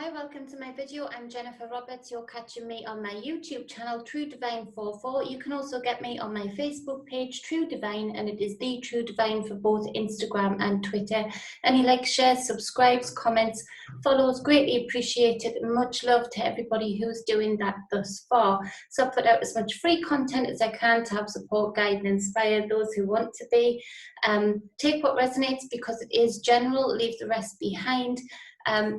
Hi, welcome to my video. I'm Jennifer Roberts. You're catching me on my YouTube channel, True Divine 44. You can also get me on my Facebook page, True Divine, and it is the True Divine for both Instagram and Twitter. Any likes, shares, subscribes, comments, follows, greatly appreciated. Much love to everybody who's doing that thus far. So I put out as much free content as I can to help support, guide, and inspire those who want to be. Take what resonates because it is general, leave the rest behind.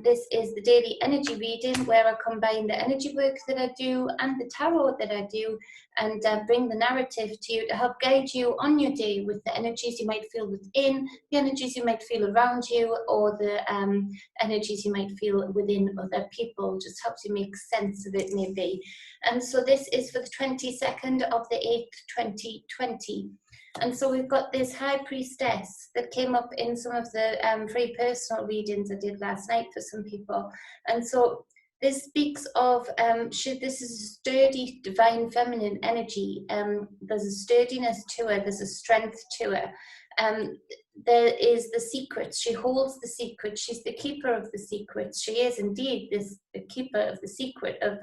This is the daily energy reading where I combine the energy work that I do and the tarot that I do and bring the narrative to you to help guide you on your day with the energies you might feel within, the energies you might feel around you, or the energies you might feel within other people. Just helps you make sense of it maybe. And so this is for the 22nd of the 8th, 2020. And so we've got this High Priestess that came up in some of the free personal readings I did last night for some people. And so this speaks of, this is a sturdy, divine feminine energy. There's a sturdiness to her, there's a strength to her. There is the secrets, she holds the secrets, she's the keeper of the secrets. She is indeed the keeper of the secret of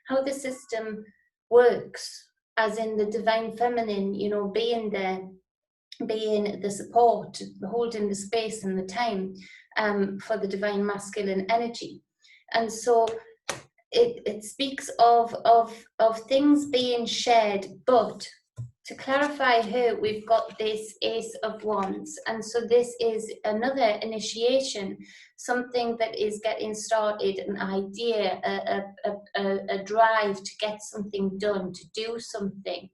how the system works. As in the divine feminine, you know, being there, being the support, holding the space and the time for the divine masculine energy. And so it speaks of things being shared, but to clarify her, we've got this Ace of Wands. And so this is another initiation, something that is getting started, an idea, a drive to get something done, to do something.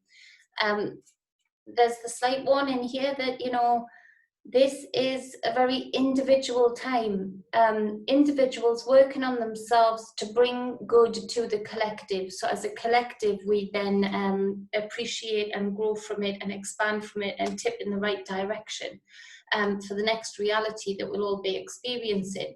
There's the slight warning here that, you know, this is a very individual time. Individuals working on themselves to bring good to the collective. So as a collective, we then appreciate and grow from it and expand from it and tip in the right direction for the next reality that we'll all be experiencing.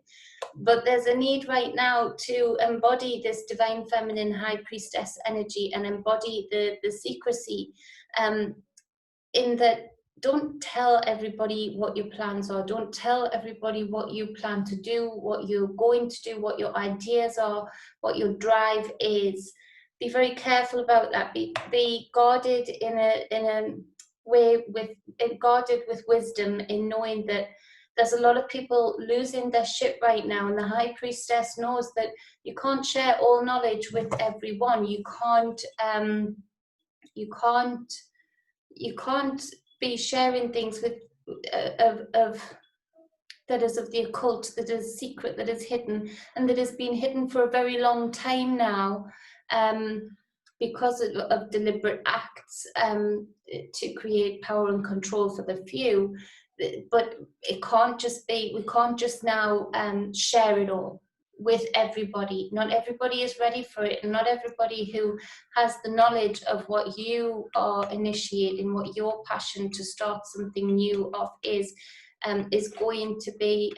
But there's a need right now to embody this divine feminine high priestess energy and embody the secrecy in that. Don't tell everybody what your plans are. Don't tell everybody what you plan to do, what you're going to do, what your ideas are, what your drive is. Be very careful about that. Be guarded in a way guarded with wisdom in knowing that there's a lot of people losing their shit right now, and the High Priestess knows that you can't share all knowledge with everyone. You can't be sharing things with that is of the occult, that is secret, that is hidden, and that has been hidden for a very long time now, because of deliberate acts to create power and control for the few. But it can't just be, we can't just now share it all with everybody. Not everybody is ready for it, and not everybody who has the knowledge of what you are initiating, what your passion to start something new off is going to be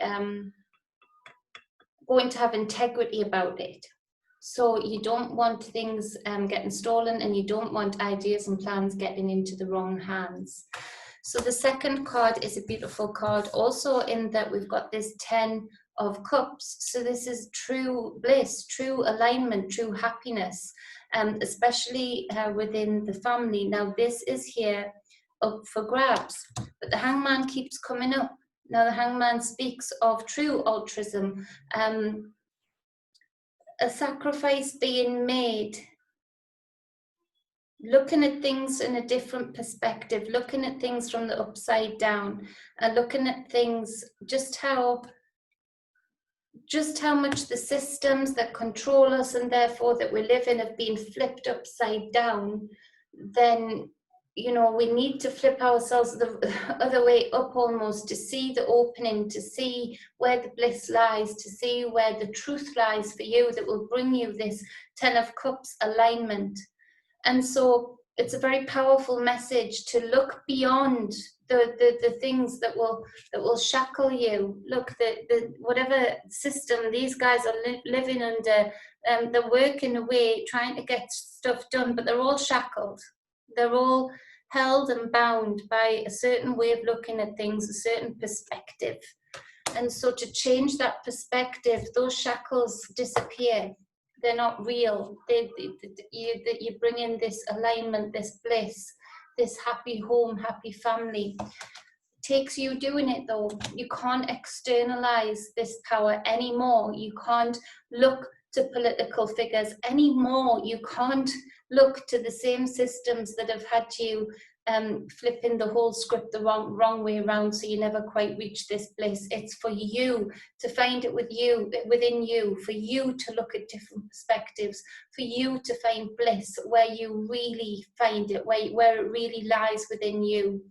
going to have integrity about it. So you don't want things getting stolen, and you don't want ideas and plans getting into the wrong hands. So the second card is a beautiful card also, in that we've got this 10 of Cups. So this is true bliss, true alignment, true happiness, especially within the family. Now this is here up for grabs, but the Hangman keeps coming up. Now the Hangman speaks of true altruism, a sacrifice being made, looking at things in a different perspective, looking at things from the upside down, and looking at things just how much the systems that control us and therefore that we live in have been flipped upside down. Then, you know, we need to flip ourselves the other way up almost, to see the opening, to see where the bliss lies, to see where the truth lies for you that will bring you this 10 of Cups alignment. And so it's a very powerful message to look beyond the things that will shackle you. Look, the whatever system these guys are living under, they're working away trying to get stuff done, but they're all shackled. They're all held and bound by a certain way of looking at things, a certain perspective. And so to change that perspective, those shackles disappear. They're not real. You bring in this alignment, this bliss, this happy home, happy family. It takes you doing it though. You can't externalize this power anymore. You can't look to political figures anymore. You can't look to the same systems that have had you flipping the whole script the wrong way around, so you never quite reach this bliss. It's for you to find it within you, for you to look at different perspectives, for you to find bliss where you really find it, where it really lies within you.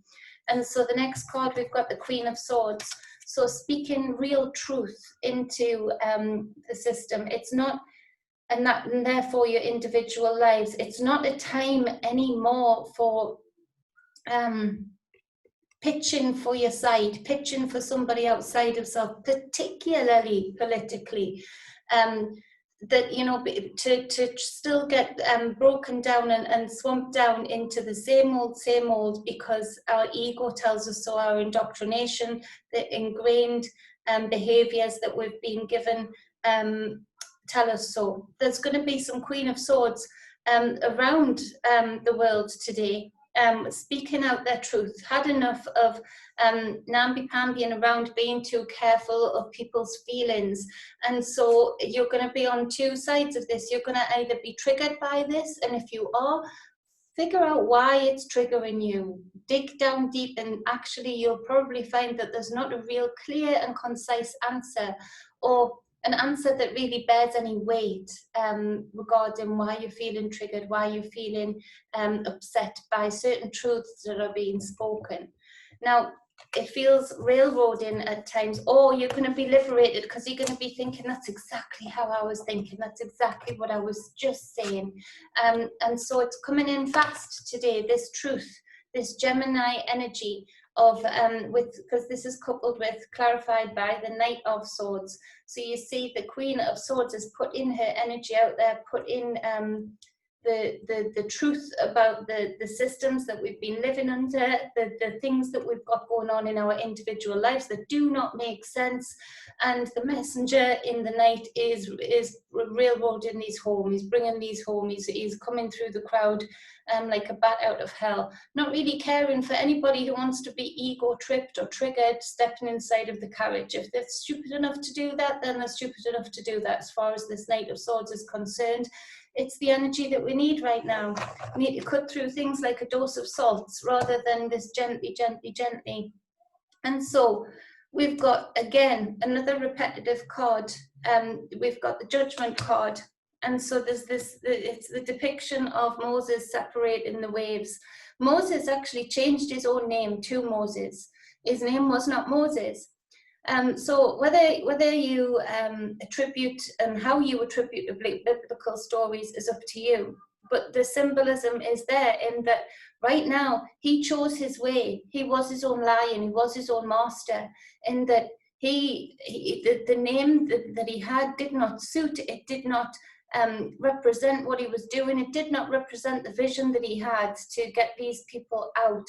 And so the next card, we've got the Queen of Swords. So speaking real truth into the system. It's not, and therefore your individual lives, it's not a time anymore for pitching for your side, pitching for somebody outside of self, particularly politically. That, you know, to still get broken down and swamped down into the same old, because our ego tells us so, our indoctrination, the ingrained behaviors that we've been given tell us so. There's going to be some Queen of Swords around the world today, speaking out their truth, had enough of namby-pambying around, being too careful of people's feelings. And so you're going to be on two sides of this. You're going to either be triggered by this, and if you are, figure out why it's triggering you. Dig down deep, and actually you'll probably find that there's not a real clear and concise answer, or an answer that really bears any weight regarding why you're feeling triggered, why you're feeling upset by certain truths that are being spoken. Now, it feels railroading at times, or you're going to be liberated because you're going to be thinking, that's exactly how I was thinking, that's exactly what I was just saying. And so it's coming in fast today, this truth, this Gemini energy of because this is coupled with, clarified by the Knight of Swords. So you see the Queen of Swords has put in her energy out there, put in the truth about the systems that we've been living under, the things that we've got going on in our individual lives that do not make sense. And the messenger in the night is railroading these home. He's bringing these home. He's coming through the crowd like a bat out of hell, not really caring for anybody who wants to be ego tripped or triggered, stepping inside of the carriage. If they're stupid enough to do that, then they're stupid enough to do that. As far as this Knight of Swords is concerned, it's the energy that we need right now. We need to cut through things like a dose of salts rather than this gently, gently, gently. And so we've got, again, another repetitive card. We've got the Judgment card. And so there's this, it's the depiction of Moses separating the waves. Moses actually changed his own name to Moses. His name was not Moses. So whether you attribute and how you attribute the biblical stories is up to you. But the symbolism is there in that right now he chose his way. He was his own lion. He was his own master. In that the name that he had did not suit. It did not represent what he was doing. It did not represent the vision that he had to get these people out.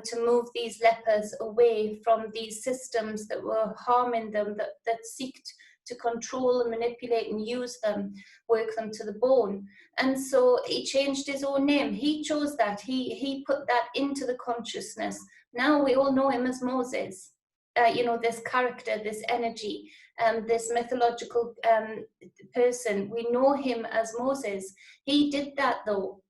To move these lepers away from these systems that were harming them, that seeked to control and manipulate and use them, work them to the bone. And so he changed his own name. He chose that. He put that into the consciousness. Now we all know him as Moses. You know, this character, this energy, this mythological person. We know him as Moses. He did that though.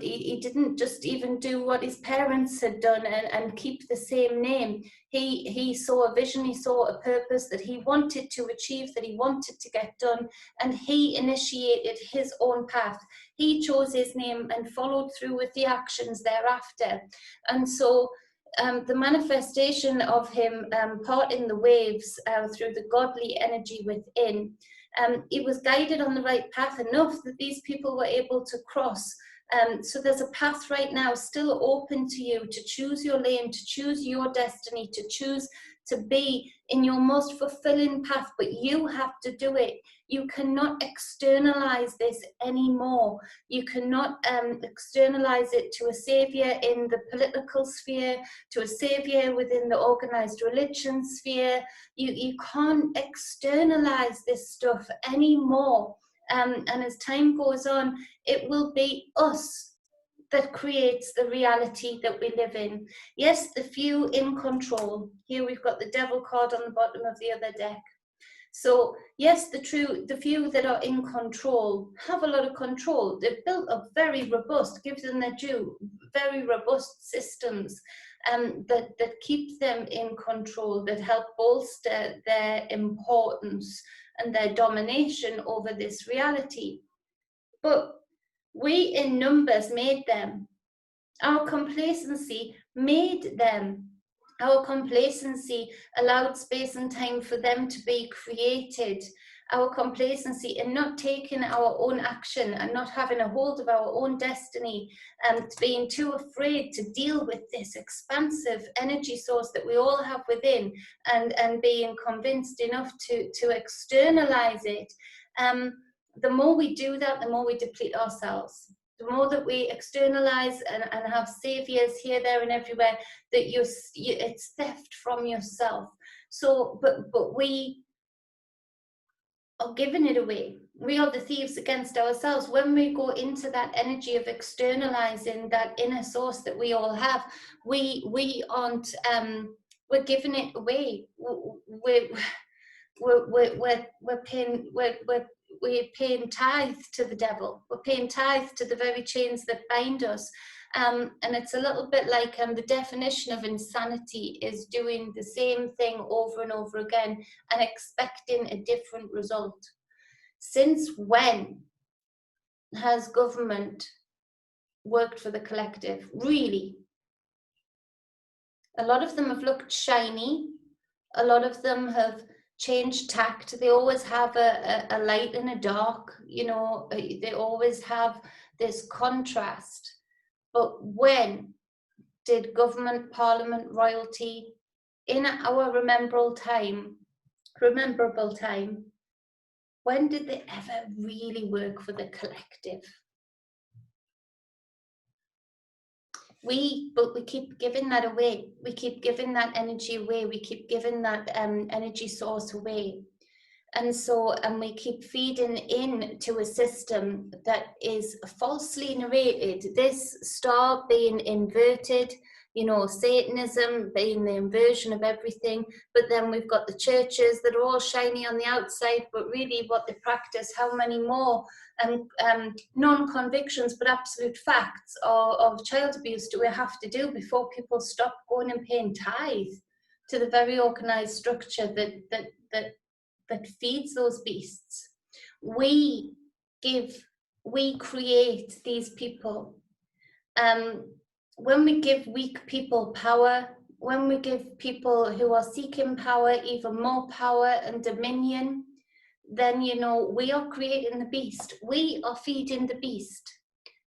He didn't just even do what his parents had done and keep the same name. He saw a vision, he saw a purpose that he wanted to achieve, that he wanted to get done, and he initiated his own path. He chose his name and followed through with the actions thereafter. And so the manifestation of him parting the waves through the godly energy within, he was guided on the right path enough that these people were able to cross. So there's a path right now still open to you to choose your lane, to choose your destiny, to choose to be in your most fulfilling path, but you have to do it. You cannot externalize this anymore. You cannot externalize it to a savior in the political sphere, to a savior within the organized religion sphere. You can't externalize this stuff anymore. And as time goes on, it will be us that creates the reality that we live in. Yes, the few in control. Here we've got the devil card on the bottom of the other deck. So yes, the few that are in control have a lot of control. They've built up very robust, give them their due, very robust systems that keep them in control, that help bolster their importance and their domination over this reality. But we in numbers made them. Our complacency made them. Our complacency allowed space and time for them to be created. Our complacency in not taking our own action and not having a hold of our own destiny and being too afraid to deal with this expansive energy source that we all have within, and being convinced enough to externalize it. The more we do that, the more we deplete ourselves. The more that we externalize and have saviors here, there, and everywhere, that it's theft from yourself. So, but we are giving it away. We are the thieves against ourselves. When we go into that energy of externalizing that inner source that we all have, we aren't. We're giving it away. We're paying tithe to the devil. We're paying tithe to the very chains that bind us. And it's a little bit like the definition of insanity is doing the same thing over and over again and expecting a different result. Since when has government worked for the collective? Really? A lot of them have looked shiny. A lot of them have changed tact. They always have a light and a dark, you know, they always have this contrast. But when did government, parliament, royalty, in our rememberable time, when did they ever really work for the collective? But we keep giving that away. We keep giving that energy away. We keep giving that energy source away. And so, we keep feeding into a system that is falsely narrated. This star being inverted, you know, Satanism being the inversion of everything. But then we've got the churches that are all shiny on the outside, but really what they practice, how many more non-convictions but absolute facts of child abuse do we have to do before people stop going and paying tithe to the very organized structure that feeds those beasts? We create these people. When we give weak people power, when we give people who are seeking power even more power and dominion, then, you know, we are creating the beast. We are feeding the beast.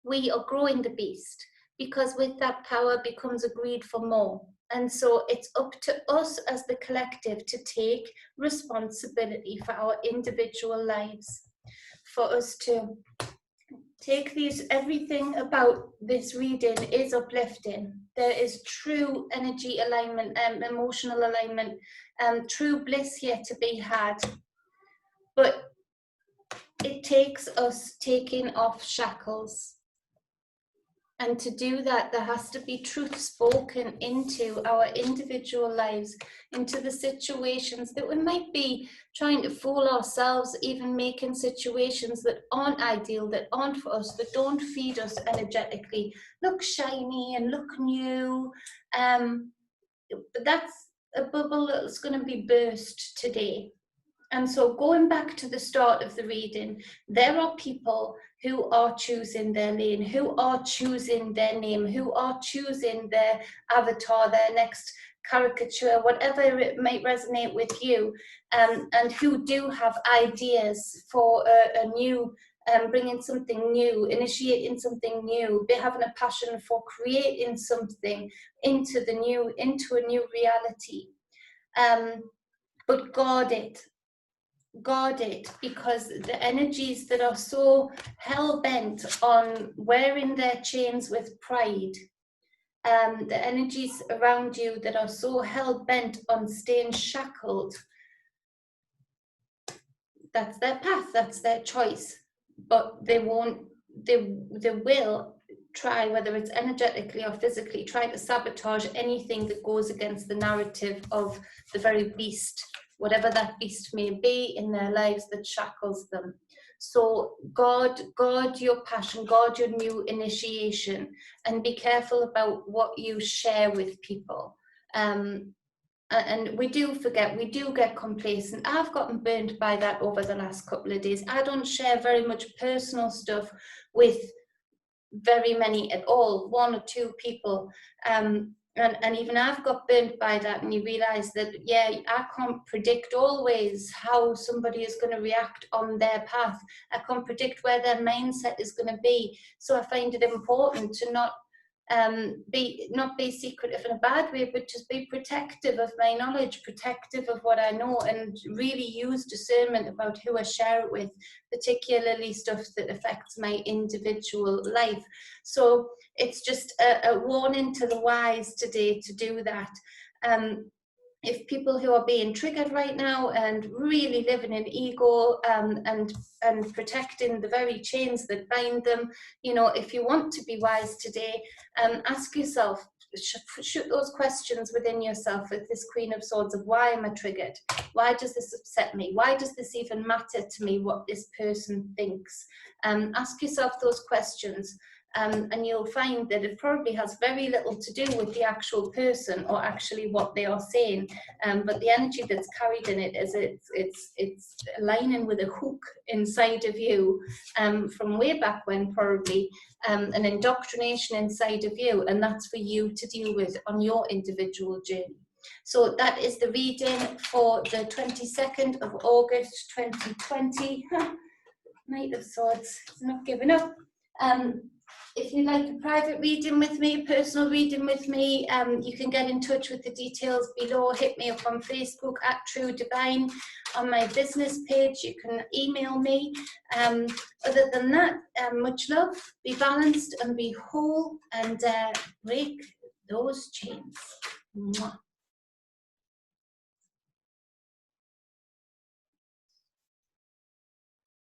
We are growing the beast, because with that power becomes a greed for more. And so it's up to us as the collective to take responsibility for our individual lives, for us to take these. Everything about this reading is uplifting. There is true energy alignment and emotional alignment and true bliss here to be had. But it takes us taking off shackles. And to do that, there has to be truth spoken into our individual lives, into the situations that we might be trying to fool ourselves, even making situations that aren't ideal, that aren't for us, that don't feed us energetically, look shiny and look new. But that's a bubble that's going to be burst today. And so going back to the start of the reading, there are people who are choosing their lane, who are choosing their name, who are choosing their avatar, their next caricature, whatever it might resonate with you, and who do have ideas for a new, bringing something new, initiating something new. They're having a passion for creating something into a new reality. But guard it. Guard it, because the energies that are so hell-bent on wearing their chains with pride, the energies around you that are so hell-bent on staying shackled, that's their path, that's their choice. But they will try, whether it's energetically or physically, try to sabotage anything that goes against the narrative of the very beast, whatever that beast may be in their lives that shackles them. So guard your passion, guard your new initiation, and be careful about what you share with people. And we do forget, we do get complacent. I've gotten burned by that over the last couple of days. I don't share very much personal stuff with very many at all, one or two people. And even I've got burnt by that, and you realize that, yeah, I can't predict always how somebody is going to react on their path. I can't predict where their mindset is going to be. So I find it important to not be secretive in a bad way, but just be protective of my knowledge, protective of what I know, and really use discernment about who I share it with, particularly stuff that affects my individual life. So it's just a warning to the wise today to do that. If people who are being triggered right now and really living in ego and protecting the very chains that bind them, you know, if you want to be wise today, ask yourself, shoot those questions within yourself with this Queen of Swords of, why am I triggered? Why does this upset me? Why does this even matter to me what this person thinks? Ask yourself those questions. And you'll find that it probably has very little to do with the actual person or actually what they are saying, but the energy that's carried in it is it's aligning with a hook inside of you from way back when, probably an indoctrination inside of you, and that's for you to deal with on your individual journey. So that is the reading for the 22nd of August 2020. Knight of Swords, it's not giving up. If you'd like a private reading with me, a personal reading with me, you can get in touch with the details below. Hit me up on Facebook at truedivine. On my business page, you can email me. Other than that, much love, be balanced and be whole, and break those chains. Mwah.